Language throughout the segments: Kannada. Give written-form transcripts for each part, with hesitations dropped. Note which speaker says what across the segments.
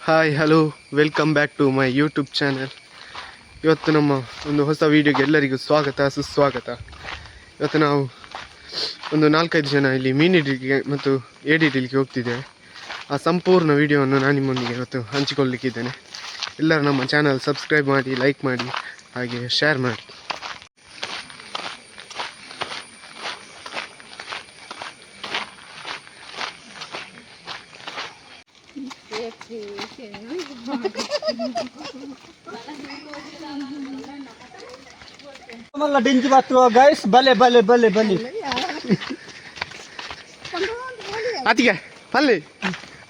Speaker 1: Hi hello welcome back to my YouTube channel. ಇವತ್ತು ನಮ್ಮ ಒಂದು ಹೊಸ ವೀಡಿಯೋಗೆ ಎಲ್ಲರಿಗೂ ಸ್ವಾಗತ ಸುಸ್ವಾಗತ. ಇವತ್ತು ನಾವು ಒಂದು 4-5 ಜನ ಇಲ್ಲಿ ಮೀನು ಹಿಡಿಲಿಕ್ಕೆ ಮತ್ತು ಏಡಿ ಹಿಡಿಲಿಕ್ಕೆ ಹೋಗ್ತಿದ್ದೇವೆ. ಆ ಸಂಪೂರ್ಣ ವೀಡಿಯೋವನ್ನು ನಾನು ನಿಮ್ಮೊಂದಿಗೆ ಇವತ್ತು ಹಂಚಿಕೊಳ್ಳಲಿಕ್ಕಿದ್ದೇನೆ. ಎಲ್ಲರೂ ನಮ್ಮ ಚಾನಲ್ ಸಬ್ಸ್ಕ್ರೈಬ್ ಮಾಡಿ, ಲೈಕ್ ಮಾಡಿ, ಹಾಗೆ ಶೇರ್ ಮಾಡಿ.
Speaker 2: ಡಿಂಜಿ ಬತ್ತು ಗೈಸ್ ಬಲೆ ಬಲೆ ಬಲೆ ಬಲೆ
Speaker 1: ಅತಿಗೆ ಅಲ್ಲಿ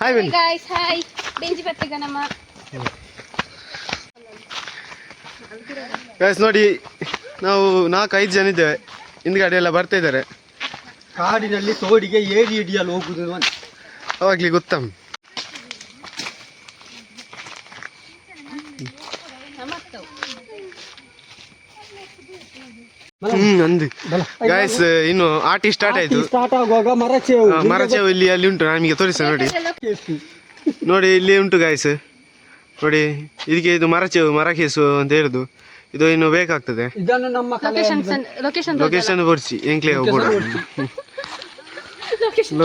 Speaker 1: ಹಾಯ್ ಬನ್ನಿ
Speaker 3: ಗೈಸ್. ಹಾಯ್, ಡಿಂಜಿ ಬತ್ತಿಗ ನಮ್ಮ
Speaker 1: ಗೈಸ್ ನೋಡಿ, ನಾವು 4-5 ಜನ ಇದ್ದೇವೆ. ಹಿಂದ್ಗಡೆ ಎಲ್ಲ ಬರ್ತಾ ಇದ್ದಾರೆ.
Speaker 2: ಕಾಡಿನಲ್ಲಿ ತೋಡಿಗೆ ಏಡಿ ಹಿಡಿಯಲು ಹೋಗುದು
Speaker 1: ಅವಾಗ್ಲಿ ಗೊತ್ತಾ. ಅಂದು ಗೈಸ್ ಇನ್ನು ಆಟಿ ಸ್ಟಾರ್ಟ್ ಆಯ್ತು.
Speaker 2: ಸ್ಟಾರ್ಟ್ ಆಗುವಾಗ
Speaker 1: ಮರಚೇವು ಇಲ್ಲಿ ಅಲ್ಲಿ ಉಂಟು. ನಿಮಗೆ ತೋರಿಸ ನೋಡಿ, ನೋಡಿ ಇಲ್ಲಿ ಉಂಟು ಗೈಸ್. ನೋಡಿ ಇದಕ್ಕೆ ಇದು ಮರ ಕೇಸು ಅಂತ ಹೇಳುದು. ಇದು ಇನ್ನು ಬೇಕಾಗ್ತದೆ.
Speaker 2: ಇದನ್ನು ನಮ್ಮ
Speaker 3: ಲೊಕೇಶನ್
Speaker 1: ತೋರಿಸಿ ಎಂಕ್ಲೇ ಕೂಡ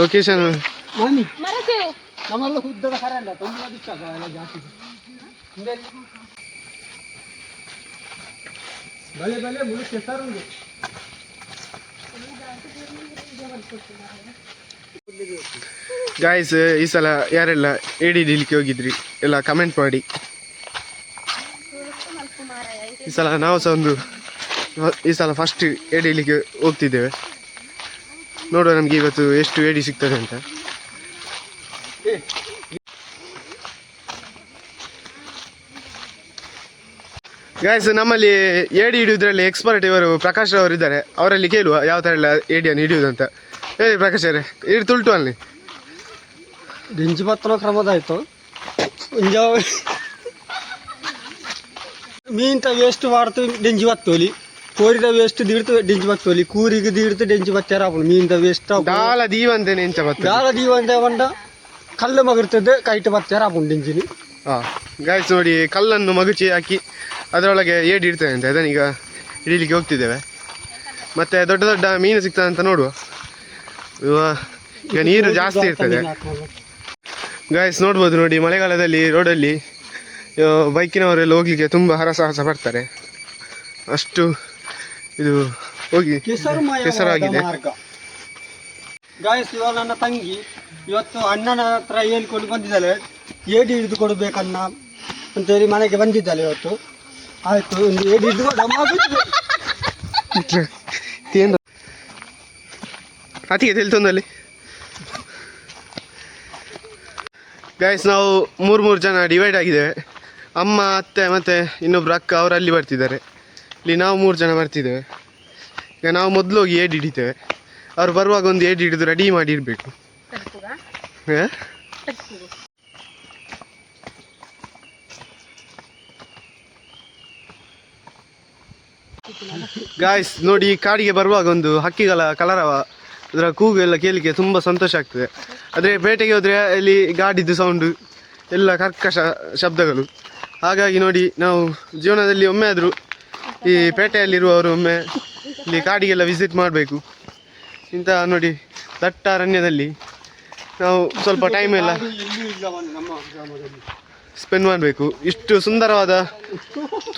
Speaker 1: ಲೊಕೇಶನ್
Speaker 2: ನಮ್ಮಲ್ಲ ಉದ್ದದ ಕರ ಅಲ್ಲ ತುಂಬ ಜಾಸ್ತಿ ಬಲೆ ಬಲೆ ಮುಳುಕೆ ಸರ್ ಒಂದು
Speaker 1: ಗಾಯ್ಸ್. ಈ ಸಲ ಯಾರೆಲ್ಲ ಏಡಿ ಹಿಡಿಲಿಕ್ಕೆ ಹೋಗಿದ್ರಿ ಎಲ್ಲ ಕಮೆಂಟ್ ಮಾಡಿ. ಈ ಸಲ ನಾವು ಸಹ ಈ ಸಲ ಫಸ್ಟ್ ಏಡಿ ಹಿಡಿಲಿಕ್ಕೆ ಹೋಗ್ತಿದ್ದೇವೆ. ನೋಡುವ ನಮಗೆ ಇವತ್ತು ಎಷ್ಟು ಏಡಿ ಸಿಗ್ತದೆ ಅಂತ. ಗಾಯ್ಸ್, ನಮ್ಮಲ್ಲಿ ಏಡಿ ಹಿಡಿಯೋದ್ರಲ್ಲಿ ಎಕ್ಸ್ಪರ್ಟ್ ಇವರು ಪ್ರಕಾಶ್ ಅವರು ಇದ್ದಾರೆ. ಅವರಲ್ಲಿ ಕೇಳುವ ಯಾವ ಥರ ಎಲ್ಲ ಏಡಿಯನ್ನು ಹಿಡಿಯೋದಂತ. ಹೇಳಿ ಪ್ರಕಾಶ್ ಅವರೇ, ಇಡಿ ತುಳ್ಟು ಅಲ್ಲಿ
Speaker 2: ಡಿಂಜಿ ಬತ್ತನ ಕ್ರಮದಾಯ್ತು. ಮೀನ್ತ ವೇಸ್ಟ್ ವಾಡ್ತು ಡೆಂಜಿ ಬತ್ತೋಲಿ, ಕೋರಿದ ವೇಸ್ಟ್ ದೀಡ್ತು ಡೆಂಜಿ ಬತ್ತೋಲಿ, ಕೂರಿಗೆ ದೀಡ್ತು ಡೆಂಜಿ ಬತ್ತಾರ ಮೀನ್ದ ವೇಸ್ಟ್
Speaker 1: ದಾಲ ದೀವಂತೆ ಎಂಚ ಬತ್ತ
Speaker 2: ದಾಲ ದೀವಂತೆ ಬಂಡ ಕಲ್ಲು ಮಗಿರ್ತದೆ ಕೈಟ್ ಬತ್ತಾರ ಡೆಂಜಿನಿ.
Speaker 1: ಹಾಂ ಗಾಯ್ಸ್ ನೋಡಿ, ಕಲ್ಲನ್ನು ಮಗುಚಿ ಹಾಕಿ ಅದರೊಳಗೆ ಏಡಿ ಇಡ್ತೇವೆ ಅಂತ. ಅದನ್ನೀಗ ಹಿಡೀಲಿಕ್ಕೆ ಹೋಗ್ತಿದ್ದೇವೆ. ಮತ್ತು ದೊಡ್ಡ ದೊಡ್ಡ ಮೀನು ಸಿಗ್ತದೆ ಅಂತ ನೋಡುವ. ಈಗ ನೀರು ಜಾಸ್ತಿ ಇರ್ತದೆ ಗಾಯ್ಸ್. ನೋಡ್ಬೋದು ನೋಡಿ, ಮಳೆಗಾಲದಲ್ಲಿ ರೋಡಲ್ಲಿ ಬೈಕಿನವರೆಲ್ಲ ಹೋಗ್ಲಿಕ್ಕೆ ತುಂಬ ಹರಸಾಹಸ ಪಡ್ತಾರೆ. ಅಷ್ಟು ಇದು ಹೋಗಿ ಕೆಸರಾಗಿದೆ.
Speaker 2: ಗಾಯ್ಸ್, ಇವಾಗ ನನ್ನ ತಂಗಿ ಇವತ್ತು ಅಣ್ಣನ ಹತ್ರ ಹೇಳ್ಕೊಂಡು ಬಂದಿದ್ದಾಳೆ. ಏಡಿ ಹಿಡಿದು ಕೊಡಬೇಕನ್ನ ಅಂತೇಳಿ ಮನೆಗೆ ಬಂದಿದ್ದಾಳೆ ಇವತ್ತು. ಆಯ್ತು, ಒಂದು ಏಡಿ ಹಿಡಿದು
Speaker 1: ಅತಿಗೆ ತಿಳಿತೊಂದಲ್ಲಿ ಗಾಯ್ಸ್. ನಾವು 3 ಜನ ಡಿವೈಡ್ ಆಗಿದ್ದೇವೆ. ಅಮ್ಮ, ಅತ್ತೆ ಮತ್ತು ಇನ್ನೊಬ್ರು ಅಕ್ಕ ಅವರು ಅಲ್ಲಿ ಬರ್ತಿದ್ದಾರೆ. ಇಲ್ಲಿ ನಾವು 3 ಜನ ಬರ್ತಿದ್ದೇವೆ. ಈಗ ನಾವು ಮೊದಲು ಹೋಗಿ ಏಡಿ ಹಿಡಿತೇವೆ. ಅವ್ರು ಬರುವಾಗ ಒಂದು ಏಡಿ ಹಿಡಿದು ರೆಡಿ ಮಾಡಿ ಇಡಬೇಕು. ಗಾಯ್ಸ್ ನೋಡಿ, ಕಾಡಿಗೆ ಬರುವಾಗ ಒಂದು ಹಕ್ಕಿಗಳ ಕಲರವ, ಅದರ ಕೂಗು ಎಲ್ಲ ಕೇಳಲಿಕ್ಕೆ ತುಂಬ ಸಂತೋಷ ಆಗ್ತದೆ. ಆದರೆ ಪೇಟೆಗೆ ಹೋದರೆ ಇಲ್ಲಿ ಗಾಡಿದ್ದು ಸೌಂಡು ಎಲ್ಲ ಕರ್ಕಶ ಶಬ್ದಗಳು. ಹಾಗಾಗಿ ನೋಡಿ, ನಾವು ಜೀವನದಲ್ಲಿ ಒಮ್ಮೆ ಆದರೂ ಈ ಪೇಟೆಯಲ್ಲಿರುವವರು ಒಮ್ಮೆ ಇಲ್ಲಿ ಕಾಡಿಗೆಲ್ಲ ವಿಸಿಟ್ ಮಾಡಬೇಕು. ಇಂಥ ನೋಡಿ ದಟ್ಟ ಅರಣ್ಯದಲ್ಲಿ ನಾವು ಸ್ವಲ್ಪ ಟೈಮ್ ಎಲ್ಲ ಸ್ಪೆಂಡ್ ಮಾಡಬೇಕು. ಇಷ್ಟು ಸುಂದರವಾದ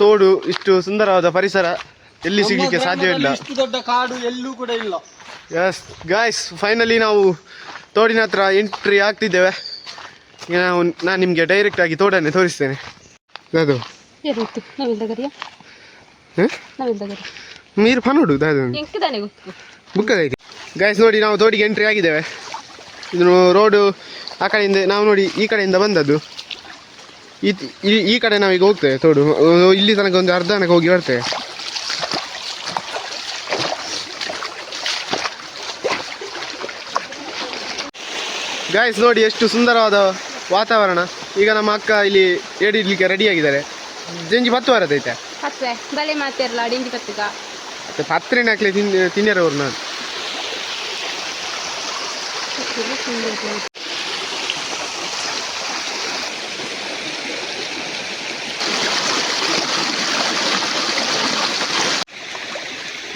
Speaker 1: ತೋಡು, ಇಷ್ಟು ಸುಂದರವಾದ ಪರಿಸರ ಎಲ್ಲಿ ಸಿಗಲಿಕ್ಕೆ ಸಾಧ್ಯವಿಲ್ಲ.
Speaker 2: ಇಷ್ಟು ದೊಡ್ಡ ಕಾಡು ಎಲ್ಲೂ ಕೂಡ ಇಲ್ಲ.
Speaker 1: ಎಸ್ ಗಾಯ್ಸ್, ಫೈನಲಿ ನಾವು ತೋಡಿನ ಹತ್ರ ಎಂಟ್ರಿ ಆಗ್ತಿದ್ದೇವೆ. ಈಗ ನಾನು ನಿಮಗೆ ಡೈರೆಕ್ಟಾಗಿ ತೋಡನ್ನೇ ತೋರಿಸ್ತೇನೆ. ಅದು ಮೀರು ಪನೋಡು ಬುಕ್ಕದೈತೆ. ಗಾಯ್ಸ್ ನೋಡಿ, ನಾವು ತೋಡಿಗೆ ಎಂಟ್ರಿ ಆಗಿದ್ದೇವೆ. ಇದು ರೋಡು ಆ ಕಡೆಯಿಂದ, ನಾವು ನೋಡಿ ಈ ಕಡೆಯಿಂದ ಬಂದದ್ದು. ಈ ಕಡೆ ನಾವೀಗ ಹೋಗ್ತೇವೆ. ತೋಡು ಇಲ್ಲಿ ತನಕ ಒಂದು ಅರ್ಧ ತನಕ ಹೋಗಿ ಬರ್ತೇವೆ. ಗಾಯ್ಸ್ ನೋಡಿ, ಎಷ್ಟು ಸುಂದರವಾದ ವಾತಾವರಣ. ಈಗ ನಮ್ಮ ಅಕ್ಕ ಇಲ್ಲಿ ಏಡಿ ಇಡ್ಲಿಕ್ಕೆ ರೆಡಿ ಆಗಿದ್ದಾರೆ. ಜಂಜಿ 10 ವಾರದೈತೆ
Speaker 3: ಬಲೆ ಮಾತಿರಲ್ಲ ಡಿಂಜಿ ಬತ್ತಿಗ
Speaker 1: ಪತ್ರಿನ ಹಾಕ್ಲಿ ತಿನ್ನರವ್ರು. ನಾನು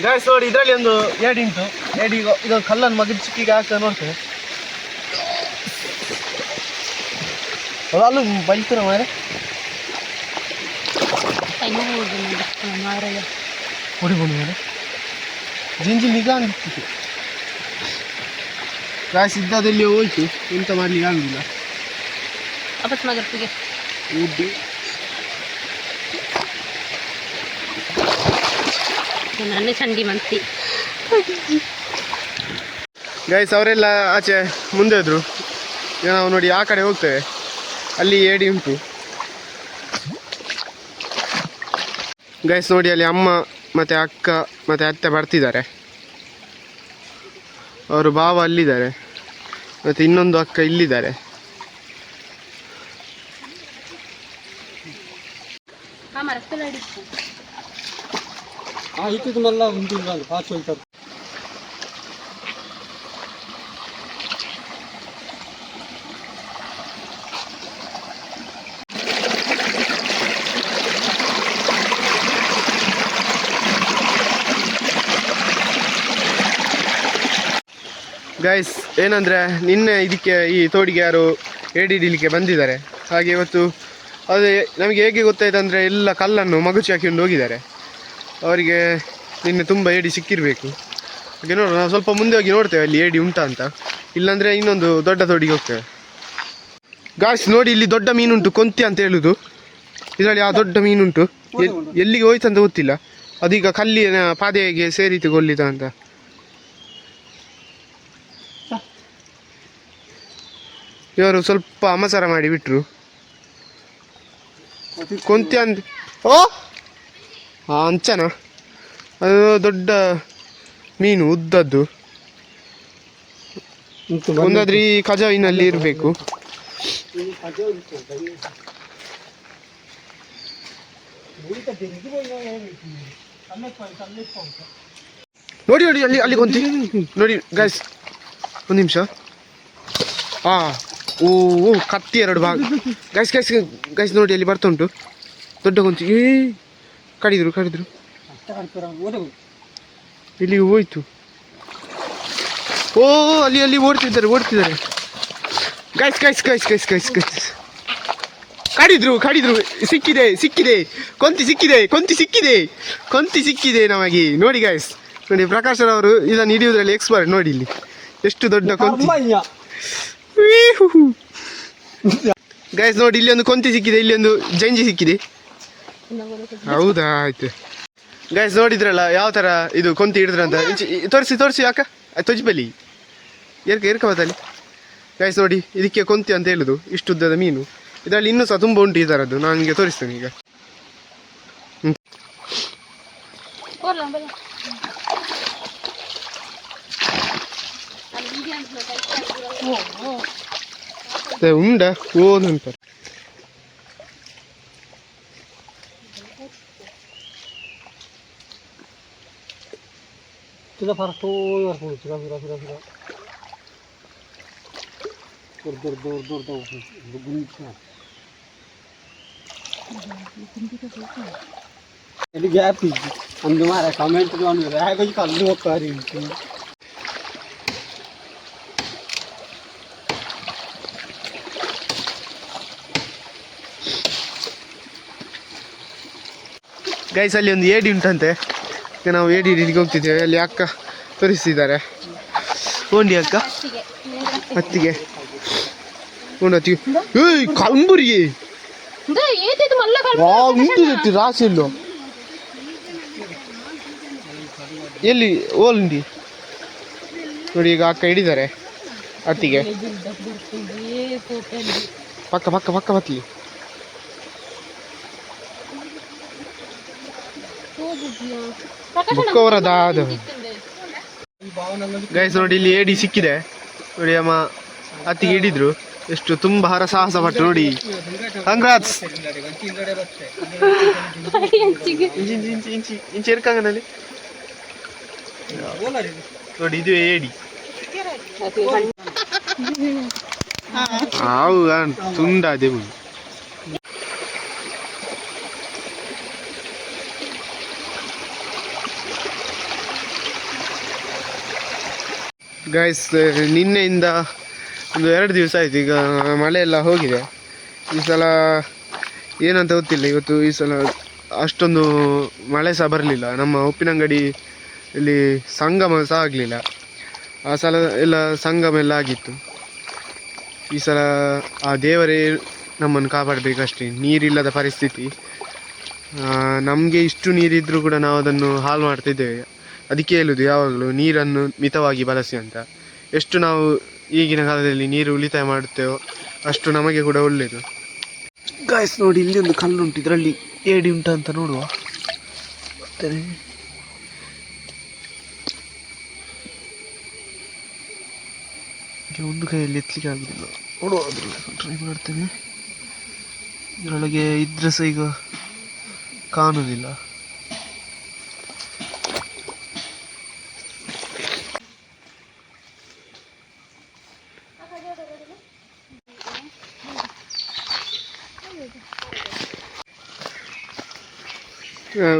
Speaker 1: ಗಾಯ್ಸ್ ನೋಡಿ ಇದರಲ್ಲಿ ಒಂದು ಏಡಿ ಉಂಟು. ಏಡಿ ಇದೊಂದು ಕಲ್ಲನ್ನು ಮಗದ ಚಿಕ್ಕಿಗೆ ಹಾಕ್ತಾ ನೋಡ್ತೇವೆ. ಅಲ್ಲೂ ಬೈತರ ಮಾರೆ ಹೊಡಿಬೋದು ಮಾರೆ ಜಿಂಜಿ ನಿಗಾ ಅಂತಿತ್ತು. ಗಾಯ್ಸ್ ಇದ್ದದಲ್ಲಿ ಹೋಯ್ತು, ಎಂತ ಮಾಡ್ಲಿಕ್ಕೆ ಆಗುದಿಲ್ಲ. ಉಡ್ಡಿ
Speaker 3: ನನ್ನ ಚಂಡಿ ಮಂತಿ
Speaker 1: ಗೈಸ್ ಅವರೆಲ್ಲ ಆಚೆ ಮುಂದೆ ಹೋದ್ರು. ಈಗ ನಾವು ನೋಡಿ ಆ ಕಡೆ ಹೋಗ್ತೇವೆ, ಅಲ್ಲಿ ಏಡಿ ಉಂಟು. ಗೈಸ್ ನೋಡಿ ಅಲ್ಲಿ ಅಮ್ಮ ಮತ್ತು ಅಕ್ಕ ಮತ್ತು ಅತ್ತೆ ಬರ್ತಿದ್ದಾರೆ. ಅವರು ಭಾವ ಅಲ್ಲಿದ್ದಾರೆ ಮತ್ತು ಇನ್ನೊಂದು ಅಕ್ಕ ಇಲ್ಲಿದ್ದಾರೆ.
Speaker 2: ಇದು ಮಲ್ಲ ಉಂಟಿಲ್ಲ ಪಾಚು ಹೋಯ್ತಾರೆ.
Speaker 1: ಗೈಸ್ ಏನಂದರೆ ನಿನ್ನೆ ಇದಕ್ಕೆ ಈ ತೋಡಿಗೆ ಯಾರು ಏಡಿ ಹಿಡಿಲಿಕ್ಕೆ ಬಂದಿದ್ದಾರೆ. ಹಾಗೆ ಇವತ್ತು ಅದೇ ನಮಗೆ ಹೇಗೆ ಗೊತ್ತಾಯ್ತು ಅಂದರೆ ಎಲ್ಲ ಕಲ್ಲನ್ನು ಮಗುಚಿ ಹಾಕಿಕೊಂಡು ಹೋಗಿದ್ದಾರೆ. ಅವರಿಗೆ ನಿನ್ನೆ ತುಂಬ ಏಡಿ ಸಿಕ್ಕಿರಬೇಕು. ಹಾಗೆ ನೋಡೋಣ, ನಾವು ಸ್ವಲ್ಪ ಮುಂದೆ ಹೋಗಿ ನೋಡ್ತೇವೆ ಅಲ್ಲಿ ಏಡಿ ಉಂಟಾ ಅಂತ. ಇಲ್ಲಾಂದರೆ ಇನ್ನೊಂದು ದೊಡ್ಡ ತೋಡಿಗೆ ಹೋಗ್ತೇವೆ. ಗಾಯ್ಸ್ ನೋಡಿ ಇಲ್ಲಿ ದೊಡ್ಡ ಮೀನುಂಟು, ಕೊಂತಿ ಅಂತ ಹೇಳುದು. ಇದರಲ್ಲಿ ಆ ದೊಡ್ಡ ಮೀನುಂಟು, ಎಲ್ಲಿಗೆ ಹೋಯ್ತು ಅಂತ ಗೊತ್ತಿಲ್ಲ. ಅದೀಗ ಕಲ್ಲಿನ ಪಾದೆಗೆ ಸೇರಿತು ಗೊಲ್ಲಿತ ಅಂತ. ಇವರು ಸ್ವಲ್ಪ ಅಮಸಾರ ಮಾಡಿ ಬಿಟ್ರು. ಕೊಂತಿ ಅಂದ್ ಓ ಅಂಚನ ಅದು ದೊಡ್ಡ ಮೀನು, ಉದ್ದದ್ದು. ಒಂದಾದ್ರೆ ಈ ಕಜಾವಿನಲ್ಲಿ ಇರಬೇಕು. ನೋಡಿ ನೋಡಿ ಅಲ್ಲಿ ಅಲ್ಲಿ ಕೊಂತಿ ನೋಡಿ ಗೈಸ್, ಒಂದು ನಿಮಿಷ. ಓ ಕತ್ತಿ ಎರಡು ಭಾಗ. ಗೈಸ್ ಗೈಸ್ ಗೈಸ್ ನೋಡಿ ಅಲ್ಲಿ ಬರ್ತಾ ಉಂಟು ದೊಡ್ಡ ಕೊಂತಿ. ಕಡಿದ್ರು ಇಲ್ಲಿಗೆ ಹೋಯ್ತು. ಓ ಅಲ್ಲಿ ಅಲ್ಲಿ ಓಡ್ತಿದ್ದಾರೆ. Guys guys guys guys guys guys ಕಡಿದ್ರು. ಸಿಕ್ಕಿದೆ ಕೊಂತಿ ಸಿಕ್ಕಿದೆ ನಮಗೆ. ನೋಡಿ ಗೈಸ್ ನೋಡಿ, ಪ್ರಕಾಶ್ ಅವರು ಇದನ್ನು ಹಿಡಿಯುವುದರಲ್ಲಿ ಎಕ್ಸ್ಪರ್ಟ್. ನೋಡಿ ಇಲ್ಲಿ ಎಷ್ಟು ದೊಡ್ಡ ಕೊಂತಿ. ಗೈಸ್ ನೋಡಿ ಇಲ್ಲಿ ಒಂದು ಕೊಂತಿ ಸಿಕ್ಕಿದೆ, ಇಲ್ಲಿ ಒಂದು ಜಂಜಿ ಸಿಕ್ಕಿದೆ. ಹೌದಾ, ಆಯ್ತು. ಗೈಸ್ ನೋಡಿದ್ರಲ್ಲ ಯಾವ ಥರ ಇದು ಕೊಂತಿ ಹಿಡಿದ್ರಂತ. ತೋರಿಸಿ ಅಕ್ಕ, ತೊಜ್ಬಲಿ ಏರ್ಕ ಬತ್ತಲ್ಲಿ. ಗೈಸ್ ನೋಡಿ ಇದಕ್ಕೆ ಕೊಂತಿ ಅಂತ ಹೇಳುದು, ಇಷ್ಟು ಉದ್ದದ ಮೀನು. ಇದರಲ್ಲಿ ಇನ್ನೂ ಸಹ ತುಂಬ ಉಂಟು ಈ ಥರದ್ದು. ನಾನು ನಿಮಗೆ ತೋರಿಸ್ತೇನೆ ಈಗ. ಉಂಡ ಓದಂತ
Speaker 2: तुला फार तोवर पडू फिरा दूर गॅप ಒಂದು ಮಾರ ಕಮೆಂಟ್ ಮಾಡಿದ್ರೆ ಹೇಗೆ ಕಲ್ಲು ಹೋಗ್ತಾರೆ.
Speaker 1: ಗೈಸ್ ಅಲ್ಲಿ ಒಂದು ಏಡಿ ಉಂಟಂತೆ. ಈಗ ನಾವು ಏಡಿ ಹಿಡಿಲಿಕ್ಕೆ ಹೋಗ್ತಿದ್ದೇವೆ. ಅಲ್ಲಿ ಅಕ್ಕ ತೋರಿಸ್ತಿದ್ದಾರೆ. ಓಂಡಿ ಅಕ್ಕ ಹತ್ತಿಗೆ ಕಂಬುರಿ ಉಂಟು ರಾಶಿ ಇಲ್ಲೋ ಎಲ್ಲಿ ಓಲುಂಡಿ ನೋಡಿ. ಈಗ ಅಕ್ಕ ಹಿಡಿದ್ದಾರೆ ಹತ್ತಿಗೆ. ಪಕ್ಕ ಬತ್ಲಿ. ಬುಕ್ಕವರದಾದ ಗೈಸ್ ನೋಡಿ ಇಲ್ಲಿ ಏಡಿ ಸಿಕ್ಕಿದೆ ನೋಡಿ. ಅಮ್ಮ ಹತ್ತಿಗೆ ಹಿಡಿದ್ರು. ಎಷ್ಟು ತುಂಬ ಹರಸಾಹಸ ಪಟ್ಟು ನೋಡಿ. ಕಂಗ್ರಾಟ್ಸ್. ಇಂಚಿ ಇರ್ಕಂಗನಲ್ಲಿ ನೋಡಿ, ಇದು ಏಡಿ. ಹಾವು ತುಂಡ ದೇವು. ಗೈಸ್ ನಿನ್ನೆಯಿಂದ ಒಂದು 2 ದಿವಸ ಆಯಿತು, ಈಗ ಮಳೆ ಎಲ್ಲ ಹೋಗಿದೆ. ಈ ಸಲ ಏನಂತ ಗೊತ್ತಿಲ್ಲ, ಇವತ್ತು ಈ ಸಲ ಅಷ್ಟೊಂದು ಮಳೆ ಸಹ ಬರಲಿಲ್ಲ. ನಮ್ಮ ಉಪ್ಪಿನಂಗಡಿ ಇಲ್ಲಿ ಸಂಗಮ ಸಹ ಆಗಲಿಲ್ಲ. ಆ ಸಲ ಎಲ್ಲ ಸಂಗಮ ಎಲ್ಲ ಆಗಿತ್ತು. ಈ ಸಲ ಆ ದೇವರೇ ನಮ್ಮನ್ನು ಕಾಪಾಡಬೇಕಷ್ಟೇ. ನೀರಿಲ್ಲದ ಪರಿಸ್ಥಿತಿ. ನಮಗೆ ಇಷ್ಟು ನೀರಿದ್ದರೂ ಕೂಡ ನಾವು ಅದನ್ನು ಹಾಳು ಮಾಡ್ತಿದ್ದೇವೆ. ಅದಕ್ಕೆ ಹೇಳೋದು ಯಾವಾಗಲೂ ನೀರನ್ನು ಮಿತವಾಗಿ ಬಳಸಿ ಅಂತ. ಎಷ್ಟು ನಾವು ಈಗಿನ ಕಾಲದಲ್ಲಿ ನೀರು ಉಳಿತಾಯ ಮಾಡುತ್ತೇವೋ ಅಷ್ಟು ನಮಗೆ ಕೂಡ ಒಳ್ಳೆಯದು. ಗಾಯ್ಸ್ ನೋಡಿ, ಇಲ್ಲಿ ಒಂದು ಕಲ್ಲುಂಟು, ಇದರಲ್ಲಿ ಏಡಿ ಉಂಟು ಅಂತ ನೋಡುವ. ಒಂದು ಕೈಯಲ್ಲಿ ಎತ್ತಲಿಕ್ಕೆ ಆಗುದಿಲ್ಲ, ನೋಡುವ ಟ್ರೈ ಮಾಡ್ತೇನೆ. ಇದರೊಳಗೆ ಇದ್ರೆ ಸಹ ಈಗ ಕಾಣುವುದಿಲ್ಲ.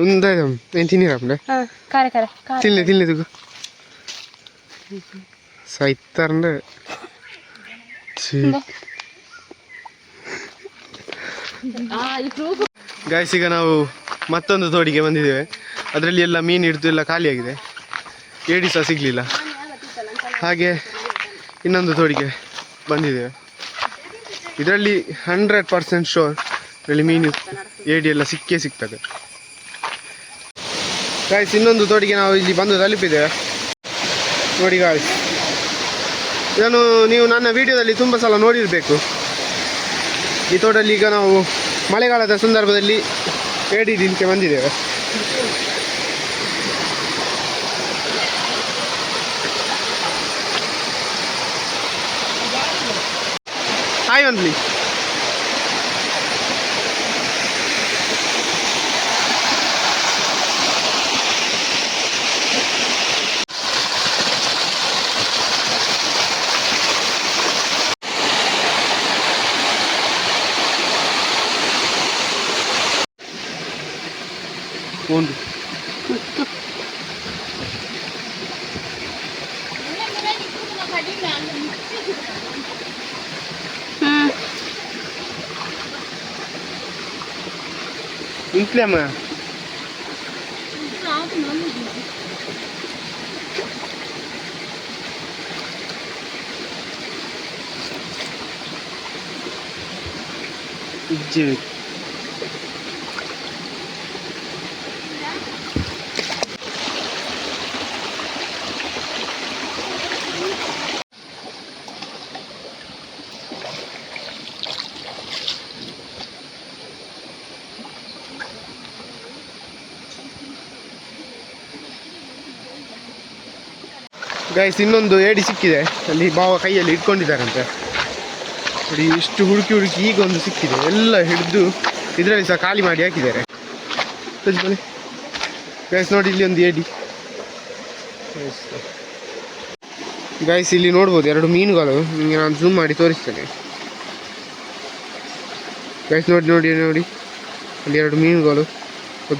Speaker 1: ఉందా నేను తినిరాండే
Speaker 3: కారే కారే
Speaker 1: తినలేదు ಸೈತಾರಂಡೆ. ಗಾಯ್ಸ್, ಈಗ ನಾವು ಮತ್ತೊಂದು ತೋಡಿಗೆ ಬಂದಿದ್ದೇವೆ. ಅದರಲ್ಲಿ ಎಲ್ಲ ಮೀನು ಹಿಡಿದು ಎಲ್ಲ ಖಾಲಿಯಾಗಿದೆ, ಏಡಿ ಸಹ ಸಿಗಲಿಲ್ಲ. ಹಾಗೆ ಇನ್ನೊಂದು ತೋಡಿಗೆ ಬಂದಿದ್ದೇವೆ. ಇದರಲ್ಲಿ 100% ಶೋರ್ ಇದರಲ್ಲಿ ಮೀನು ಏಡಿ ಎಲ್ಲ ಸಿಕ್ಕೇ ಸಿಗ್ತದೆ. ಗಾಯ್ಸ್, ಇನ್ನೊಂದು ತೋಡಿಗೆ ನಾವು ಇಲ್ಲಿ ಬಂದು ತಲುಪಿದ್ದೇವೆ ನೋಡಿ ಗಾಯ್ಸ್. ಇದನ್ನು ನೀವು ನನ್ನ ವಿಡಿಯೋದಲ್ಲಿ ತುಂಬ ಸಲ ನೋಡಿರಬೇಕು. ಈ ತೋಟದಲ್ಲಿ ಈಗ ನಾವು ಮಳೆಗಾಲದ ಸಂದರ್ಭದಲ್ಲಿ ಏಡಿ ಹಿಡಿಲಿಕ್ಕೆ ಬಂದಿದ್ದೇವೆ. Hi one please. ಒಂದು ఇంట్లేమ్మా ఇచ్చి ಗೈಸ್, ಇನ್ನೊಂದು ಏಡಿ ಸಿಕ್ಕಿದೆ. ಅಲ್ಲಿ ಬಾವ ಕೈಯಲ್ಲಿ ಇಟ್ಕೊಂಡಿದ್ದಾರಂತೆ ನೋಡಿ. ಇಷ್ಟು ಹುಡುಕಿ ಹುಡುಕಿ ಈಗ ಒಂದು ಸಿಕ್ಕಿದೆ. ಎಲ್ಲ ಹಿಡಿದು ಇದರಲ್ಲಿ ಸಹ ಖಾಲಿ ಮಾಡಿ ಹಾಕಿದ್ದಾರೆ. ಗೈಸ್ ನೋಡಿ, ಇಲ್ಲಿ ಒಂದು ಏಡಿ. ಗೈಸ್, ಇಲ್ಲಿ ನೋಡ್ಬೋದು 2 ಮೀನುಗಳು. ನಿಮಗೆ ನಾನು ಜೂಮ್ ಮಾಡಿ ತೋರಿಸ್ತೇನೆ. ಗೈಸ್ ನೋಡಿ ನೋಡಿ ನೋಡಿ, ಅಲ್ಲಿ 2 ಮೀನುಗಳು,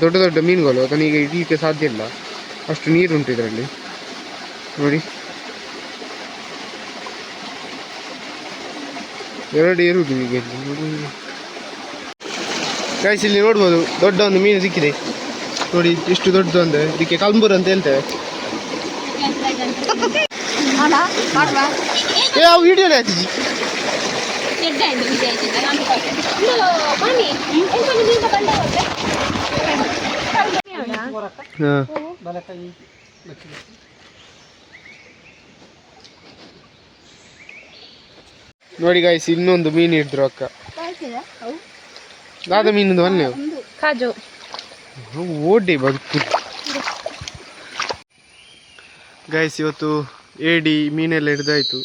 Speaker 1: ದೊಡ್ಡ ದೊಡ್ಡ ಮೀನುಗಳು. ಅದನ್ನು ಈಗ ಹಿಡಿಯಲಿಕ್ಕೆ ಸಾಧ್ಯ ಇಲ್ಲ, ಅಷ್ಟು ನೀರುಂಟು ಇದರಲ್ಲಿ ನೋಡಿ. 2 ಇರುವುದು ಈಗ ಇಲ್ಲಿ. ಗೈಸ್, ಇಲ್ಲಿ ನೋಡ್ಬೋದು ದೊಡ್ಡ ಒಂದು ಮೀನು ಸಿಕ್ಕಿದೆ ನೋಡಿ. ಎಷ್ಟು ದೊಡ್ಡದು ಅಂದರೆ ಇದಕ್ಕೆ ಕಲ್ಬೂರ್ ಅಂತ ಹೇಳ್ತೇವೆ. ಯಾವ ವಿಡಿಯೋನೇ ಹಚ್ಚಿ ನೋಡಿ ಗಾಯ್ಸ್, ಇನ್ನೊಂದು ಮೀನು ಹಿಡಿದ್ರು ಅಕ್ಕ. ದಾದ ಮೀನದು ಅಲ್ಲೇ
Speaker 3: ಕಾಜು
Speaker 1: ಓಡಿ ಬದುಕು. ಗಾಯ್ಸ್, ಇವತ್ತು ಏಡಿ ಮೀನೆಲ್ಲ ಹಿಡಿದಾಯಿತು.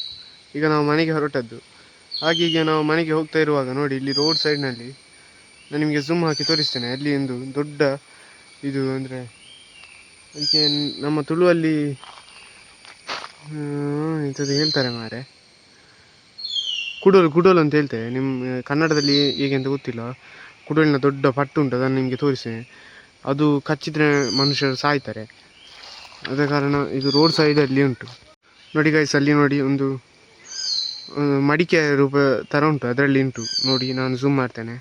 Speaker 1: ಈಗ ನಾವು ಮನೆಗೆ ಹೊರಟದ್ದು. ಹಾಗೀಗೆ ನಾವು ಮನೆಗೆ ಹೋಗ್ತಾ ಇರುವಾಗ ನೋಡಿ, ಇಲ್ಲಿ ರೋಡ್ ಸೈಡ್ನಲ್ಲಿ ನಾನು ನಿಮಗೆ ಜೂಮ್ ಹಾಕಿ ತೋರಿಸ್ತೇನೆ. ಅಲ್ಲಿ ಒಂದು ದೊಡ್ಡ ಇದು ಅಂದರೆ ಅದಕ್ಕೆ ನಮ್ಮ ತುಳುವಲ್ಲಿ ಇಂಥದ್ದು ಹೇಳ್ತಾರೆ ಮಾರೆ, ಕುಡೋಲು ಅಂತ ಹೇಳ್ತೇವೆ. ನಿಮ್ಮ ಕನ್ನಡದಲ್ಲಿ ಹೇಗೆ ಅಂತ ಗೊತ್ತಿಲ್ಲ. ಕುಡೋಲಿನ ದೊಡ್ಡ ಪಟ್ಟು ಉಂಟು, ಅದನ್ನು ನಿಮಗೆ ತೋರಿಸ್ತೇನೆ. ಅದು ಕಚ್ಚಿದ್ರೆ ಮನುಷ್ಯರು ಸಾಯ್ತಾರೆ. ಆದ ಕಾರಣ ಇದು ರೋಡ್ ಸೈಡಲ್ಲಿ ಉಂಟು. ನೋಡಿ ಗೈಸ್, ಅಲ್ಲಿ ನೋಡಿ ಒಂದು ಮಡಿಕೆ ರೂಪ ಥರ ಉಂಟು, ಅದರಲ್ಲಿ ಉಂಟು ನೋಡಿ. ನಾನು ಝೂಮ್ ಮಾಡ್ತೇನೆ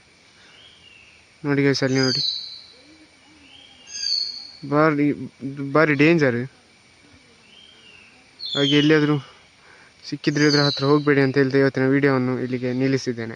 Speaker 1: ನೋಡಿ ಗೈಸ್, ಅಲ್ಲಿ ನೋಡಿ. ಭಾರಿ ಡೇಂಜರ್. ಹಾಗೆ ಎಲ್ಲಿಯಾದರೂ ಸಿಕ್ಕಿದ್ರೆ ಇದ್ರ ಹತ್ರ ಹೋಗಬೇಡಿ ಅಂತ ಹೇಳ್ತಾ ಇವತ್ತಿನ ವಿಡಿಯೋವನ್ನು ಇಲ್ಲಿಗೆ ನಿಲ್ಲಿಸಿದ್ದೇನೆ.